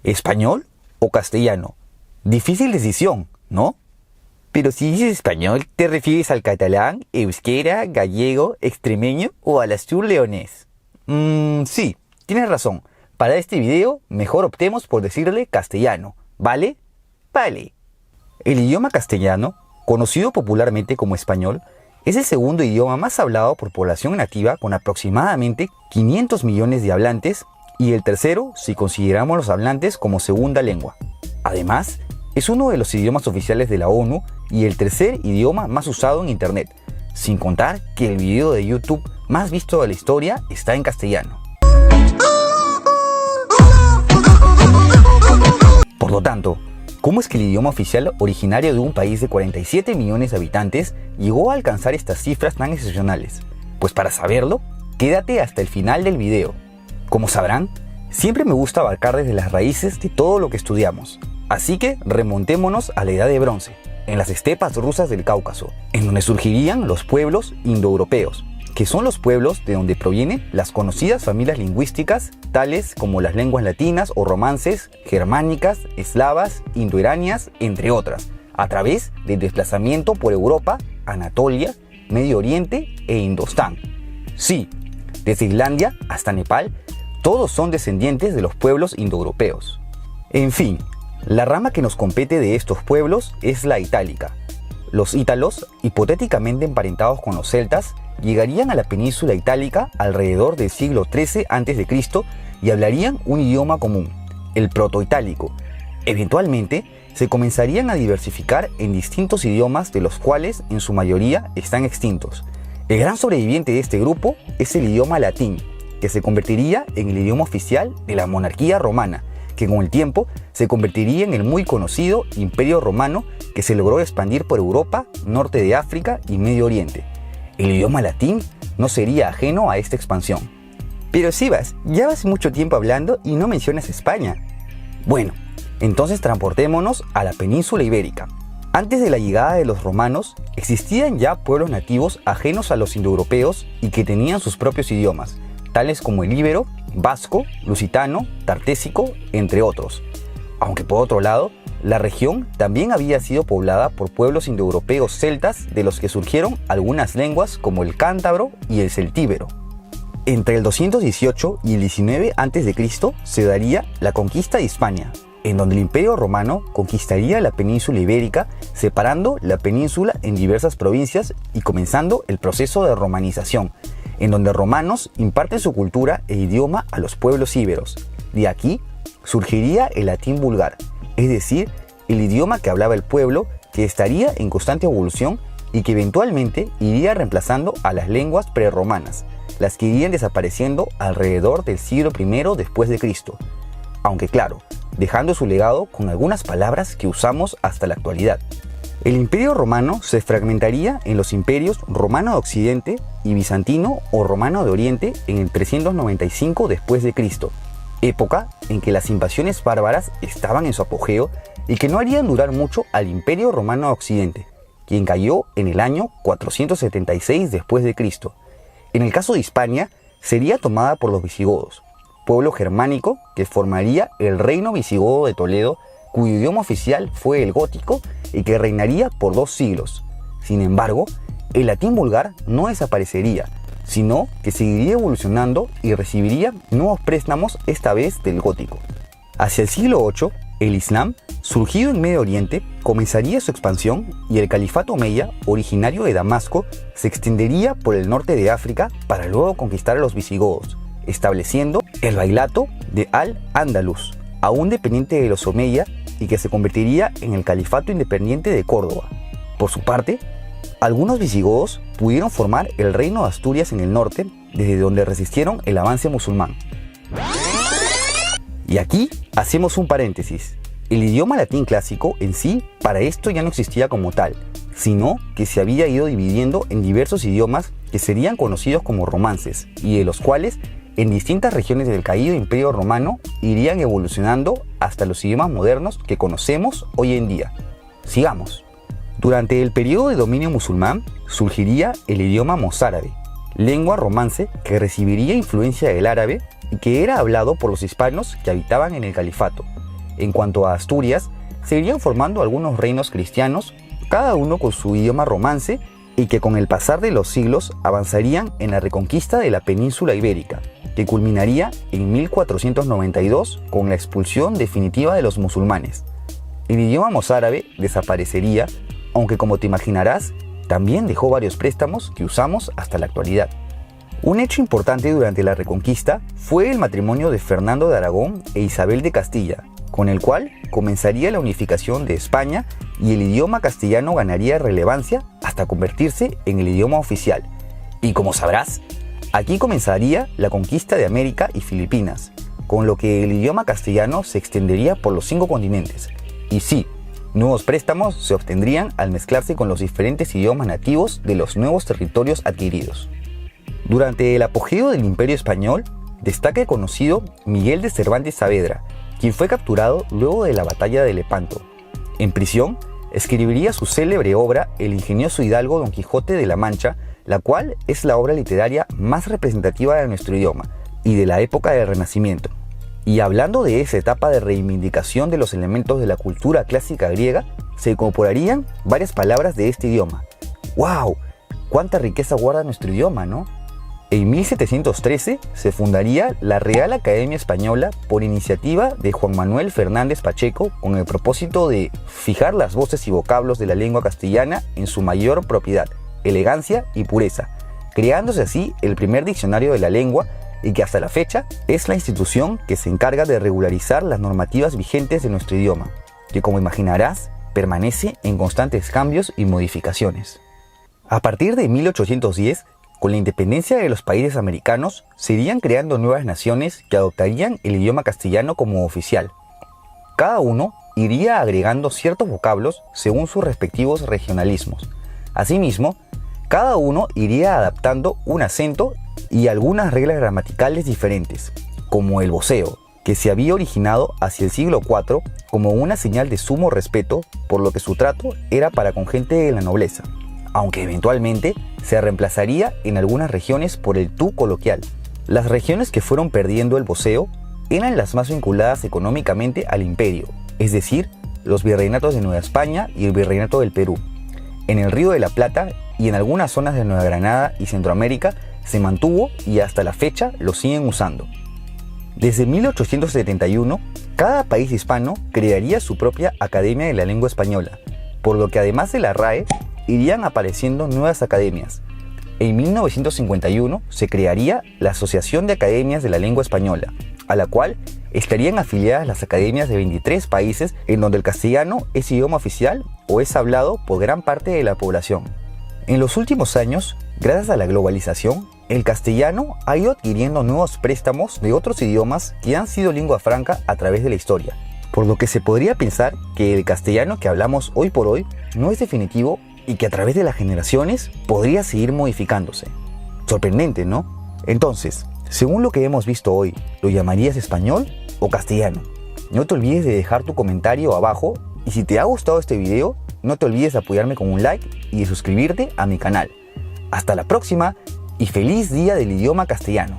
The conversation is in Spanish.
¿Español o castellano? Difícil decisión, ¿no? Pero si dices español, ¿te refieres al catalán, euskera, gallego, extremeño o al azul leonés? Sí, tienes razón. Para este video, mejor optemos por decirle castellano, ¿vale? Vale. El idioma castellano, conocido popularmente como español, es el segundo idioma más hablado por población nativa con aproximadamente 500 millones de hablantes y el tercero si consideramos los hablantes como segunda lengua. Además, es uno de los idiomas oficiales de la ONU y el tercer idioma más usado en Internet, sin contar que el video de YouTube más visto de la historia está en castellano. Por lo tanto, ¿cómo es que el idioma oficial originario de un país de 47 millones de habitantes llegó a alcanzar estas cifras tan excepcionales? Pues para saberlo, quédate hasta el final del video. Como sabrán, siempre me gusta abarcar desde las raíces de todo lo que estudiamos. Así que remontémonos a la Edad de Bronce, en las estepas rusas del Cáucaso, en donde surgirían los pueblos indoeuropeos, que son los pueblos de donde provienen las conocidas familias lingüísticas tales como las lenguas latinas o romances, germánicas, eslavas, indoiranias, entre otras, a través del desplazamiento por Europa, Anatolia, Medio Oriente e Indostán. Sí, desde Islandia hasta Nepal, todos son descendientes de los pueblos indoeuropeos. En fin, la rama que nos compete de estos pueblos es la itálica. Los ítalos, hipotéticamente emparentados con los celtas, llegarían a la península itálica alrededor del siglo XIII a.C. y hablarían un idioma común, el protoitálico. Eventualmente, se comenzarían a diversificar en distintos idiomas de los cuales en su mayoría están extintos. El gran sobreviviente de este grupo es el idioma latín, que se convertiría en el idioma oficial de la monarquía romana, que con el tiempo se convertiría en el muy conocido Imperio Romano que se logró expandir por Europa, norte de África y Medio Oriente. El idioma latín no sería ajeno a esta expansión. Pero Sivas, ya vas mucho tiempo hablando y no mencionas España. Bueno, entonces transportémonos a la península ibérica. Antes de la llegada de los romanos, existían ya pueblos nativos ajenos a los indoeuropeos y que tenían sus propios idiomas, tales como el íbero, vasco, lusitano, tartésico, entre otros. Aunque por otro lado, la región también había sido poblada por pueblos indoeuropeos celtas de los que surgieron algunas lenguas como el cántabro y el celtíbero. Entre el 218 y el 19 a.C. se daría la conquista de Hispania, en donde el Imperio Romano conquistaría la península ibérica, separando la península en diversas provincias y comenzando el proceso de romanización, en donde romanos imparten su cultura e idioma a los pueblos íberos. De aquí surgiría el latín vulgar, es decir, el idioma que hablaba el pueblo, que estaría en constante evolución y que eventualmente iría reemplazando a las lenguas prerromanas, las que irían desapareciendo alrededor del siglo I después de Cristo. Aunque claro, dejando su legado con algunas palabras que usamos hasta la actualidad. El Imperio Romano se fragmentaría en los imperios romano de Occidente y bizantino o romano de Oriente en el 395 después de Cristo, época en que las invasiones bárbaras estaban en su apogeo y que no harían durar mucho al Imperio Romano de Occidente, quien cayó en el año 476 después de Cristo. En el caso de Hispania, sería tomada por los visigodos, pueblo germánico que formaría el reino visigodo de Toledo, cuyo idioma oficial fue el gótico y que reinaría por 2 siglos. Sin embargo, el latín vulgar no desaparecería, sino que seguiría evolucionando y recibiría nuevos préstamos, esta vez del gótico. Hacia el siglo VIII, el Islam, surgido en Medio Oriente, comenzaría su expansión y el califato omeya, originario de Damasco, se extendería por el norte de África para luego conquistar a los visigodos, estableciendo el bailato de Al-Ándalus, aún dependiente de los omeya y que se convertiría en el califato independiente de Córdoba. Por su parte, algunos visigodos pudieron formar el reino de Asturias en el norte, desde donde resistieron el avance musulmán. Y aquí hacemos un paréntesis. El idioma latín clásico en sí para esto ya no existía como tal, sino que se había ido dividiendo en diversos idiomas que serían conocidos como romances y de los cuales en distintas regiones del caído Imperio Romano irían evolucionando hasta los idiomas modernos que conocemos hoy en día. Sigamos. Durante el periodo de dominio musulmán surgiría el idioma mozárabe, lengua romance que recibiría influencia del árabe y que era hablado por los hispanos que habitaban en el califato. En cuanto a Asturias, se irían formando algunos reinos cristianos, cada uno con su idioma romance, y que con el pasar de los siglos avanzarían en la reconquista de la península ibérica, que culminaría en 1492 con la expulsión definitiva de los musulmanes. El idioma mozárabe desaparecería, aunque como te imaginarás, también dejó varios préstamos que usamos hasta la actualidad. Un hecho importante durante la Reconquista fue el matrimonio de Fernando de Aragón e Isabel de Castilla, con el cual comenzaría la unificación de España y el idioma castellano ganaría relevancia hasta convertirse en el idioma oficial. Y como sabrás, aquí comenzaría la conquista de América y Filipinas, con lo que el idioma castellano se extendería por los 5 continentes. Y sí, nuevos préstamos se obtendrían al mezclarse con los diferentes idiomas nativos de los nuevos territorios adquiridos. Durante el apogeo del Imperio Español, destaca el conocido Miguel de Cervantes Saavedra, quien fue capturado luego de la batalla de Lepanto. En prisión, escribiría su célebre obra El ingenioso hidalgo Don Quijote de la Mancha, la cual es la obra literaria más representativa de nuestro idioma y de la época del Renacimiento. Y hablando de esa etapa de reivindicación de los elementos de la cultura clásica griega, se incorporarían varias palabras de este idioma. ¡Wow! ¡Cuánta riqueza guarda nuestro idioma!, ¿no? En 1713 se fundaría la Real Academia Española por iniciativa de Juan Manuel Fernández Pacheco con el propósito de fijar las voces y vocablos de la lengua castellana en su mayor propiedad, elegancia y pureza, creándose así el primer diccionario de la lengua y que hasta la fecha es la institución que se encarga de regularizar las normativas vigentes de nuestro idioma, que como imaginarás permanece en constantes cambios y modificaciones. A partir de 1810, con la independencia de los países americanos, se irían creando nuevas naciones que adoptarían el idioma castellano como oficial. Cada uno iría agregando ciertos vocablos según sus respectivos regionalismos. Asimismo, cada uno iría adaptando un acento y algunas reglas gramaticales diferentes, como el voceo, que se había originado hacia el siglo IV como una señal de sumo respeto, por lo que su trato era para con gente de la nobleza, aunque eventualmente se reemplazaría en algunas regiones por el tú coloquial. Las regiones que fueron perdiendo el voceo eran las más vinculadas económicamente al imperio, es decir, los virreinatos de Nueva España y el virreinato del Perú. En el Río de la Plata y en algunas zonas de Nueva Granada y Centroamérica se mantuvo y hasta la fecha lo siguen usando. Desde 1871, cada país hispano crearía su propia Academia de la Lengua Española, por lo que además de la RAE, irían apareciendo nuevas academias. En 1951 se crearía la Asociación de Academias de la Lengua Española, a la cual estarían afiliadas las academias de 23 países en donde el castellano es idioma oficial o es hablado por gran parte de la población. En los últimos años, gracias a la globalización, el castellano ha ido adquiriendo nuevos préstamos de otros idiomas que han sido lengua franca a través de la historia, por lo que se podría pensar que el castellano que hablamos hoy por hoy no es definitivo y que a través de las generaciones podría seguir modificándose. Sorprendente, ¿no? Entonces, según lo que hemos visto hoy, ¿lo llamarías español o castellano? No te olvides de dejar tu comentario abajo y si te ha gustado este video, no te olvides de apoyarme con un like y de suscribirte a mi canal. Hasta la próxima y feliz día del idioma castellano.